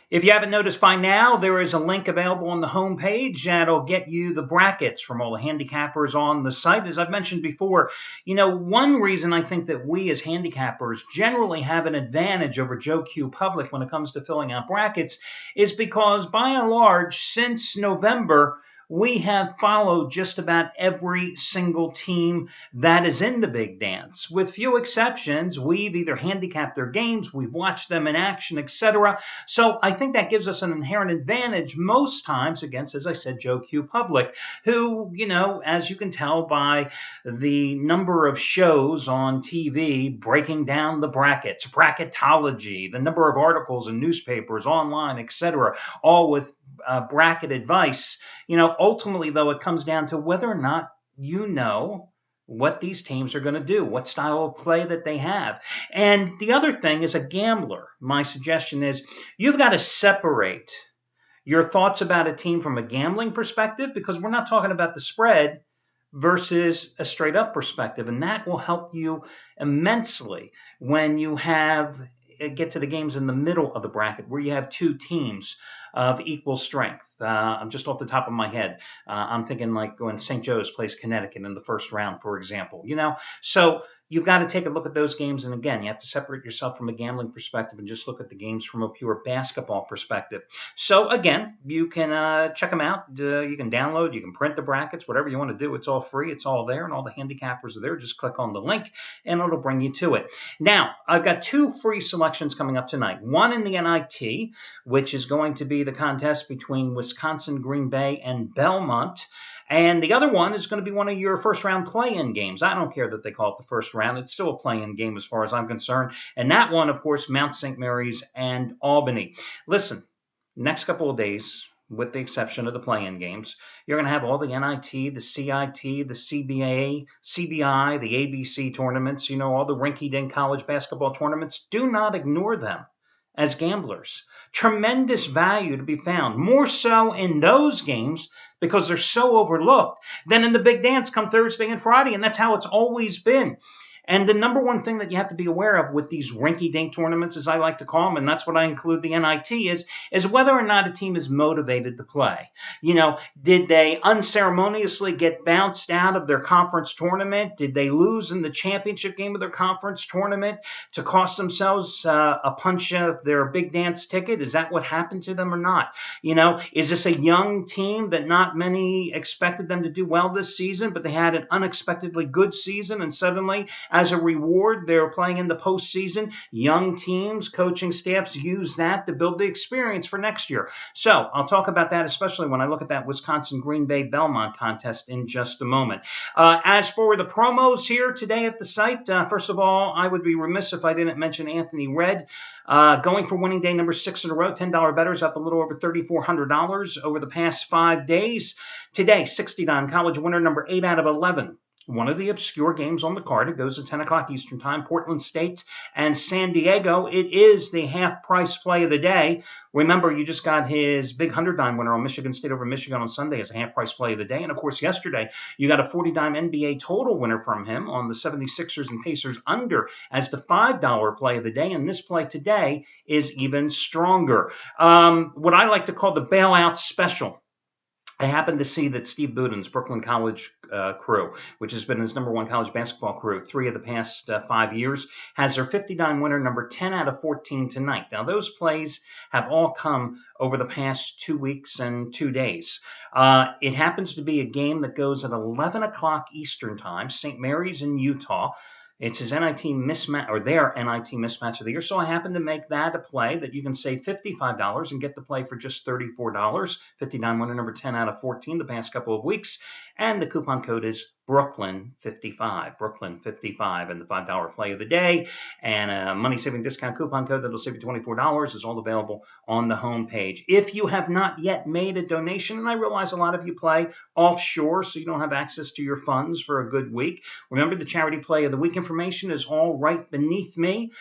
If you haven't noticed by now, there is a link available on the homepage that'll get you the brackets from all the handicappers on the site. As I've mentioned before, one reason I think that we as handicappers generally have an advantage over Joe Q Public when it comes to filling out brackets is because, by and large, since November, we have followed just about every single team that is in the big dance. With few exceptions, we've either handicapped their games, we've watched them in action, etc. So I think that gives us an inherent advantage most times against, as I said, Joe Q Public, who, as you can tell by the number of shows on TV breaking down the brackets, bracketology, the number of articles in newspapers, online, etc., all with bracket advice. Ultimately, though, it comes down to whether or not you know what these teams are going to do, what style of play that they have. And the other thing is, a gambler, my suggestion is you've got to separate your thoughts about a team from a gambling perspective, because we're not talking about the spread versus a straight up perspective. And that will help you immensely when you get to the games in the middle of the bracket where you have two teams of equal strength. I'm just off the top of my head. I'm thinking like when St. Joe's plays Connecticut in the first round, for example. So you've got to take a look at those games. And again, you have to separate yourself from a gambling perspective and just look at the games from a pure basketball perspective. So again, you can check them out. You can download, you can print the brackets, whatever you want to do. It's all free. It's all there. And all the handicappers are there. Just click on the link and it'll bring you to it. Now, I've got two free selections coming up tonight. One in the NIT, which is going to be the contest between Wisconsin, Green Bay, and Belmont. And the other one is going to be one of your first-round play-in games. I don't care that they call it the first round. It's still a play-in game as far as I'm concerned. And that one, of course, Mount St. Mary's and Albany. Listen, next couple of days, with the exception of the play-in games, you're going to have all the NIT, the CIT, the CBA, CBI, the ABC tournaments, all the rinky-dink college basketball tournaments. Do not ignore them as gamblers. Tremendous value to be found, more so in those games because they're so overlooked than in the big dance come Thursday and Friday, and that's how it's always been. And the number one thing that you have to be aware of with these rinky-dink tournaments, as I like to call them, and that's what I include the NIT, is whether or not a team is motivated to play. Did they unceremoniously get bounced out of their conference tournament? Did they lose in the championship game of their conference tournament to cost themselves a punch of their big dance ticket? Is that what happened to them or not? Is this a young team that not many expected them to do well this season, but they had an unexpectedly good season and suddenly, as a reward, they're playing in the postseason? Young teams, coaching staffs use that to build the experience for next year. So I'll talk about that, especially when I look at that Wisconsin Green Bay Belmont contest in just a moment. As for the promos here today at the site, first of all, I would be remiss if I didn't mention Anthony Red. Going for winning day number 6 in a row, $10 bettors up a little over $3,400 over the past 5 days. Today, $60 college winner number 8 out of 11. One of the obscure games on the card. It goes at 10 o'clock Eastern Time, Portland State and San Diego. It is the half-price play of the day. Remember, you just got his big $100 winner on Michigan State over Michigan on Sunday as a half-price play of the day. And, of course, yesterday you got a $40 NBA total winner from him on the 76ers and Pacers under as the $5 play of the day. And this play today is even stronger. What I like to call the bailout special. I happened to see that Steve Buden's Brooklyn College crew, which has been his number one college basketball crew 3 of the past 5 years, has their $50 winner number 10 out of 14 tonight. Now, those plays have all come over the past 2 weeks and 2 days. It happens to be a game that goes at 11 o'clock Eastern Time, St. Mary's in Utah. It's his NIT mismatch, or their NIT mismatch of the year. So I happen to make that a play that you can save $55 and get the play for just $34. $59 winner number 10 out of 14 the past couple of weeks. And the coupon code is Brooklyn55. Brooklyn55 and the $5 play of the day. And a money-saving discount coupon code that'll save you $24 is all available on the homepage. If you have not yet made a donation, and I realize a lot of you play offshore, so you don't have access to your funds for a good week, remember the charity play of the week information is all right beneath me.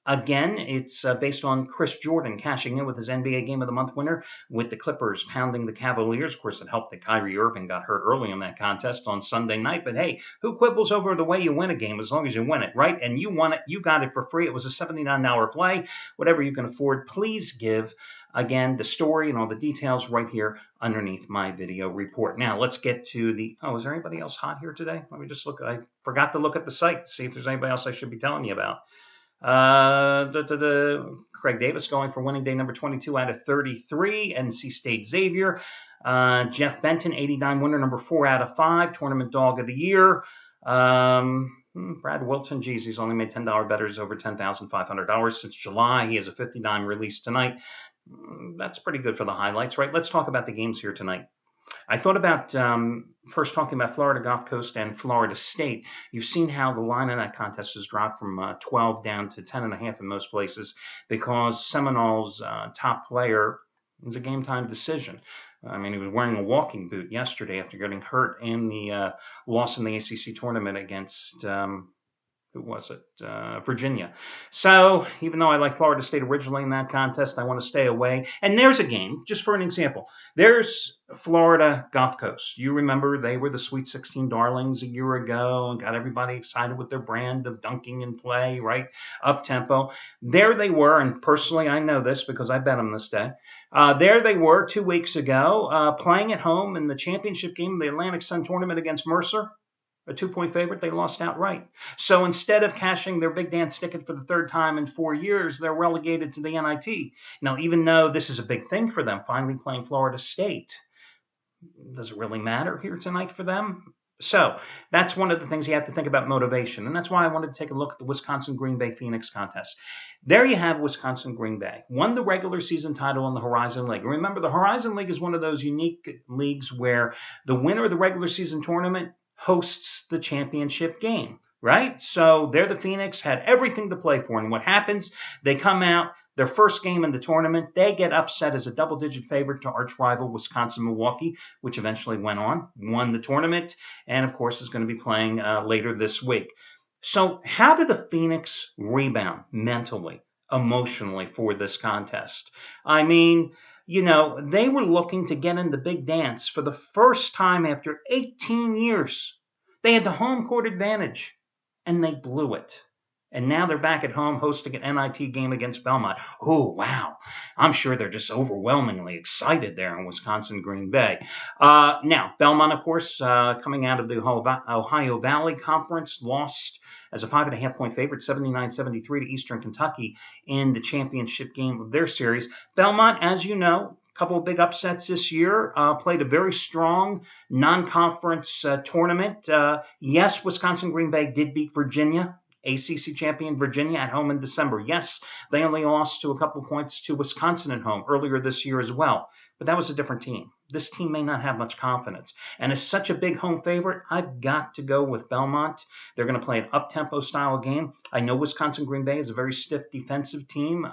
Again, it's based on Chris Jordan cashing in with his NBA Game of the Month winner with the Clippers pounding the Cavaliers. Of course, it helped that Kyrie Irving got hurt early in that contest on Sunday night. But hey, who quibbles over the way you win a game as long as you win it, right? And you won it. You got it for free. It was a $79 play. Whatever you can afford, please give. Again, the story and all the details right here underneath my video report. Now, let's get to the... Oh, is there anybody else hot here today? Let me just look. I forgot to look at the site to see if there's anybody else I should be telling you about. Craig Davis going for winning day number 22 out of 33. NC State Xavier. Jeff Benton, 89 winner, number 4 out of 5. Tournament dog of the year. Brad Wilson, geez, he's only made $10 bettors over $10,500 since July. He has a 59 release tonight. That's pretty good for the highlights, right? Let's talk about the games here tonight. I thought about first talking about Florida Gulf Coast and Florida State. You've seen how the line in that contest has dropped from 12 down to 10.5 in most places because Seminoles' top player was a game-time decision. I mean, he was wearing a walking boot yesterday after getting hurt in the loss in the ACC tournament against... who was it? Virginia. So even though I like Florida State originally in that contest, I want to stay away. And there's a game, just for an example. There's Florida Gulf Coast. You remember they were the Sweet 16 darlings a year ago and got everybody excited with their brand of dunking and play, right? Up-tempo. There they were, and personally I know this because I bet them this day. There they were 2 weeks ago playing at home in the championship game of the Atlantic Sun Tournament against Mercer. A 2-point favorite, they lost outright. So instead of cashing their big dance ticket for the third time in 4 years, they're relegated to the NIT. Now, even though this is a big thing for them, finally playing Florida State, does it really matter here tonight for them? So that's one of the things you have to think about motivation. And that's why I wanted to take a look at the Wisconsin-Green Bay Phoenix contest. There you have Wisconsin-Green Bay. Won the regular season title in the Horizon League. Remember, the Horizon League is one of those unique leagues where the winner of the regular season tournament hosts the championship game, right? So they're the Phoenix, had everything to play for. And what happens? They come out, their first game in the tournament, they get upset as a double-digit favorite to arch rival Wisconsin-Milwaukee, which eventually went on, won the tournament, and of course is going to be playing later this week. So how did the Phoenix rebound mentally, emotionally for this contest? I mean, you know, they were looking to get in the big dance for the first time after 18 years. They had the home court advantage, and they blew it. And now they're back at home hosting an NIT game against Belmont. Oh, wow. I'm sure they're just overwhelmingly excited there in Wisconsin-Green Bay. Now, Belmont, of course, coming out of the Ohio Valley Conference, lost as a 5.5-point favorite, 79-73 to Eastern Kentucky in the championship game of their series. Belmont, as you know, a couple of big upsets this year, played a very strong non-conference tournament. Yes, Wisconsin-Green Bay did beat Virginia, ACC champion Virginia at home in December. Yes, they only lost to a couple points to Wisconsin at home earlier this year as well. But that was a different team. This team may not have much confidence. And as such a big home favorite, I've got to go with Belmont. They're going to play an up-tempo style game. I know Wisconsin-Green Bay is a very stiff defensive team.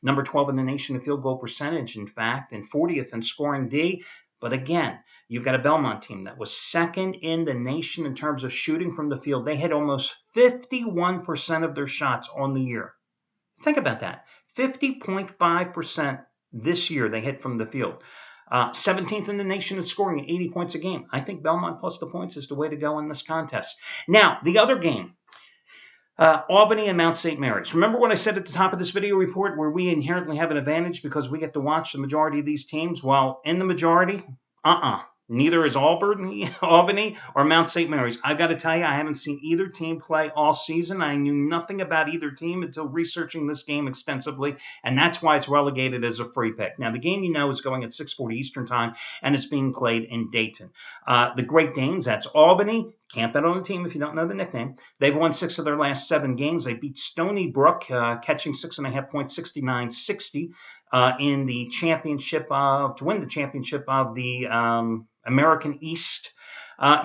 Number 12 in the nation in field goal percentage, in fact, and 40th in scoring D. But again, you've got a Belmont team that was second in the nation in terms of shooting from the field. They had almost 51% of their shots on the year. Think about that. 50.5% this year they hit from the field. 17th in the nation in scoring at 80 points a game. I think Belmont plus the points is the way to go in this contest. Now, the other game. Albany and Mount St. Mary's. Remember what I said at the top of this video report where we inherently have an advantage because we get to watch the majority of these teams? Well, in the majority, neither is Albany or Mount St. Mary's. I got to tell you, I haven't seen either team play all season. I knew nothing about either team until researching this game extensively, and that's why it's relegated as a free pick. Now, the game you know is going at 6:40 Eastern Time, and it's being played in Dayton. The Great Danes, that's Albany. Can't bet on the team if you don't know the nickname. They've won 6 of their last 7 games. They beat Stony Brook, catching 6.5 points, 69-60 in the championship to win the championship of the American East.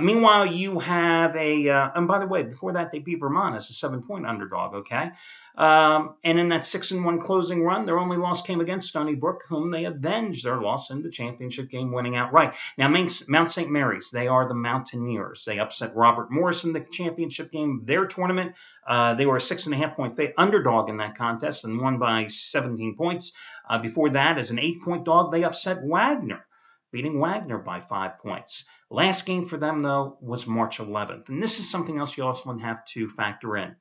Meanwhile, you have and by the way, before that, they beat Vermont as a 7-point underdog, okay? And in that 6-1 closing run, their only loss came against Stony Brook, whom they avenged their loss in the championship game, winning outright. Now, Mount St. Mary's, they are the Mountaineers. They upset Robert Morris in the championship game of their tournament. They were a 6.5-point underdog in that contest and won by 17 points. Before that, as an 8-point dog, they upset Wagner, beating Wagner by 5 points. Last game for them, though, was March 11th. And this is something else you also have to factor in.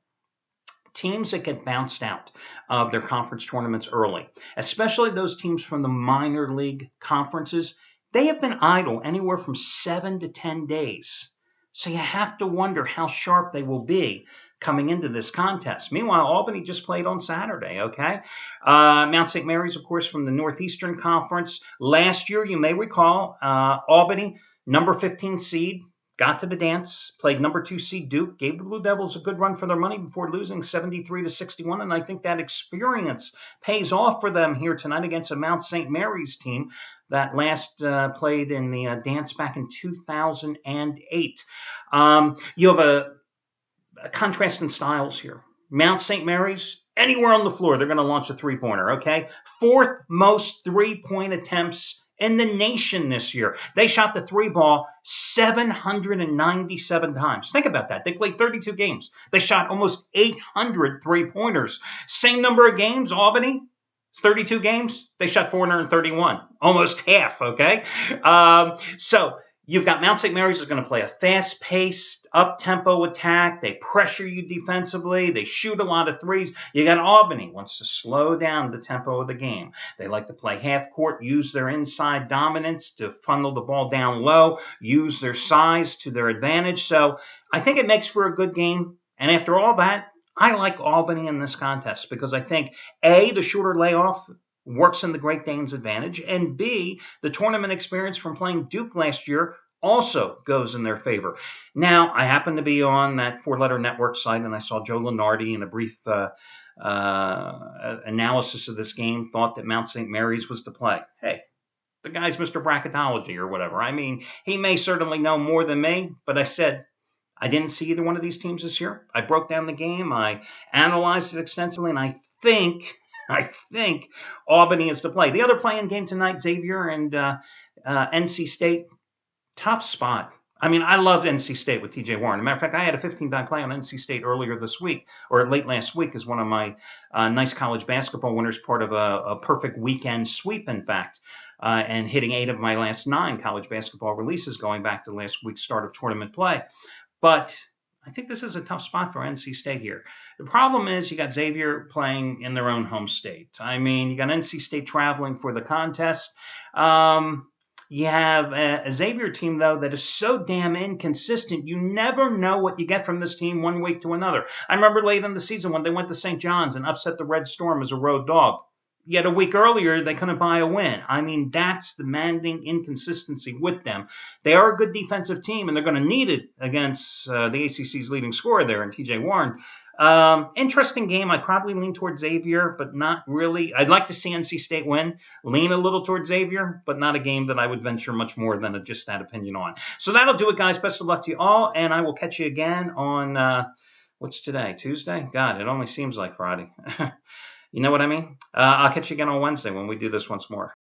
Teams that get bounced out of their conference tournaments early, especially those teams from the minor league conferences, they have been idle anywhere from 7 to 10 days. So you have to wonder how sharp they will be coming into this contest. Meanwhile, Albany just played on Saturday, okay? Mount St. Mary's, of course, from the Northeastern Conference. Last year, you may recall, Albany, number 15 seed, got to the dance, played number 2 seed Duke, gave the Blue Devils a good run for their money before losing 73 to 61, and I think that experience pays off for them here tonight against a Mount St. Mary's team that last played in the dance back in 2008. You have a contrast in styles here. Mount St. Mary's, anywhere on the floor, they're going to launch a three-pointer, okay? 4th most three-point attempts in the nation this year. They shot the three ball 797 times. Think about that. They played 32 games. They shot almost 800 three-pointers. Same number of games, Albany, 32 games. They shot 431, almost half, okay? So you've got Mount St. Mary's is going to play a fast-paced, up-tempo attack. They pressure you defensively. They shoot a lot of threes. You got Albany wants to slow down the tempo of the game. They like to play half-court, use their inside dominance to funnel the ball down low, use their size to their advantage. So I think it makes for a good game. And after all that, I like Albany in this contest because I think, A, the shorter layoff works in the Great Danes' advantage, and B, the tournament experience from playing Duke last year also goes in their favor. Now, I happen to be on that four-letter network site, and I saw Joe Lunardi in a brief analysis of this game, thought that Mount St. Mary's was to play. Hey, the guy's Mr. Bracketology or whatever. I mean, he may certainly know more than me, but I said, I didn't see either one of these teams this year. I broke down the game. I analyzed it extensively, and I think Albany is to play. The other playing game tonight, Xavier and NC State, tough spot. I mean, I loved NC State with TJ Warren. As a matter of fact, I had a 15-dime play on NC State earlier this week, or late last week, as one of my nice college basketball winners, part of a perfect weekend sweep, in fact, and hitting 8 of my last 9 college basketball releases going back to last week's start of tournament play. But I think this is a tough spot for NC State here. The problem is you got Xavier playing in their own home state. I mean, you got NC State traveling for the contest. You have a Xavier team, though, that is so damn inconsistent. You never know what you get from this team one week to another. I remember late in the season when they went to St. John's and upset the Red Storm as a road dog. Yet a week earlier, they couldn't buy a win. I mean, that's the maddening inconsistency with them. They are a good defensive team, and they're going to need it against the ACC's leading scorer there in TJ Warren. Interesting game. I'd probably lean towards Xavier, but not really. I'd like to see NC State win. Lean a little towards Xavier, but not a game that I would venture much more than just that opinion on. So that'll do it, guys. Best of luck to you all, and I will catch you again on, what's today? Tuesday? God, it only seems like Friday. You know what I mean? I'll catch you again on Wednesday when we do this once more.